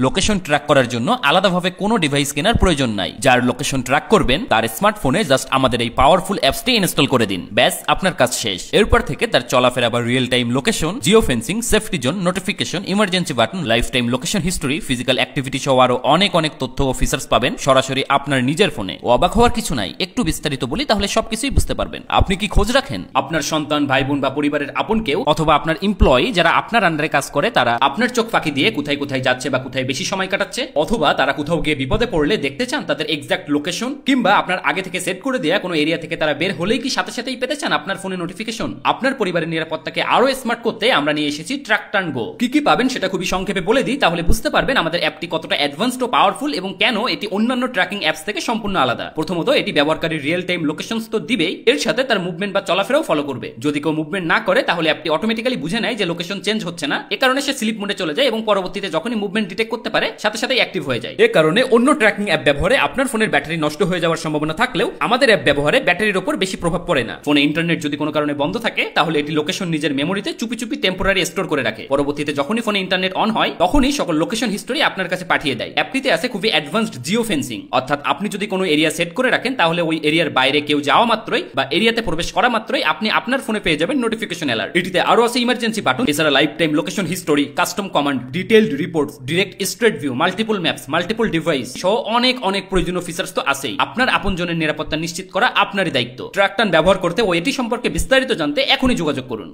Location track করার জন্য আলাদাভাবে কোনো ডিভাইস কেনার প্রয়োজন নাই। যার লোকেশন ট্র্যাক করবেন তার স্মার্টফোনে জাস্ট আমাদের এই পাওয়ারফুল অ্যাপসটি ইনস্টল করে দিন, ব্যাস আপনার কাজ শেষ। এরপর থেকে তার চলাফেরা বা real time location, Jio fencing, safety zone, notification, emergency button, life time location history, physical activity সহ আরো অনেক তথ্য ও ফিচার্স পাবেন সরাসরি আপনার নিজের ফোনে। অবাক হওয়ার কিছু নাই, একটু বিস্তারিত বলি তাহলে সবকিছুই বুঝতে পারবেন। আপনি কি খোঁজ রাখেন আপনার সন্তান, ভাই বোন বা পরিবারের আপন কেউ অথবা আপনার এমপ্লয়ি যারা আপনার আন্ডারে কাজ করে তারা আপনার চোখ ফাঁকি দিয়ে কোথায় কোথায় যাচ্ছে বা কোথায় বেশি সময় কাটাচ্ছে, অথবা তারা কোথাও গিয়ে বিপদে পড়লে দেখতে চান তাদের এক্সাক্ট লোকেশন, কিংবা আপনার আগে থেকে সেট করে দেয়া কোনো এরিয়া থেকে তারা বের হলেই কি সাথে সাথেই পেতে চান আপনার ফোনে নোটিফিকেশন। আপনার পরিবারের নিরাপত্তাকে আরো স্মার্ট করতে আমরা নিয়ে এসেছি ট্র্যাক টার্ন গো। কি কি পাবেন সেটা খুবই সংক্ষেপে বলে দিই, তাহলে বুঝতে পারবেন আমাদের অ্যাপটি কতটা অ্যাডভান্সড ও পাওয়ারফুল এবং কেন এটি অন্যান্য ট্র্যাকিং অ্যাপস থেকে সম্পূর্ণ আলাদা। প্রথমত, এটি ব্যবহারকারীর রিয়েল টাইম লোকেশন তো দিবেই, এর সাথে তার মুভমেন্ট বা চলাফেরাও ফলো করবে। যদি কেউ মুভমেন্ট না করে তাহলে অ্যাপটি অটোমেটিক্যালি বুঝে নেয় যে লোকেশন চেঞ্জ হচ্ছে না, এ কারণে সে স্লিপ মোডে চলে যায় এবং পরবর্তীতে যখনই মুভমেন্ট ডিটেক্ট করতে পারে সাথে সাথে অ্যাক্টিভ হয়ে যায়। এ কারণে অন্য ট্র্যাকিং অ্যাপ ব্যবহারে আপনার ফোনের ব্যাটারি নষ্ট হয়ে যাওয়ার সম্ভাবনা থাকলেও আমাদের অ্যাপ ব্যবহারে ব্যাটারির উপর বেশি প্রভাব পড়ে না। ফোনে ইন্টারনেট যদি কোনো কারণে বন্ধ থাকে তাহলে এটি লোকেশন নিজের মেমোরিতে চুপি চুপি টেম্পোরারি স্টোর করে রাখে। পরবর্তীতে যখনই ফোনে ইন্টারনেট অন হয় তখনই সকল লোকেশন হিস্টোরি আপনার কাছে পাঠিয়ে দেয়। অ্যাপটিতে আছে খুবই অ্যাডভান্সড জিও ফেন্সিং, অর্থাৎ আপনি যদি কোনো এরিয়া সেট করে রাখেন তাহলে ওই এরিয়ার বাইরে কেউ যাওয়া মাত্রই বা এরিয়াতে প্রবেশ করা মাত্রই আপনি আপনার ফোনে পেয়ে যাবেন নোটিফিকেশন অ্যালার্ট। এটিতে আরো আছে ইমার্জেন্সি বাটন, এছাড়া life time location history, custom command, detailed reports, direct straight view, multiple maps, multiple device সহ অনেক প্রয়োজনীয় ফিচার্স তো আছেই। আপনার আপনজনের নিরাপত্তা নিশ্চিত করা আপনারই দায়িত্ব। ট্র্যাক টার্ন ব্যবহার করতে ও এটি সম্পর্কে বিস্তারিত জানতে এখনই যোগাযোগ করুন।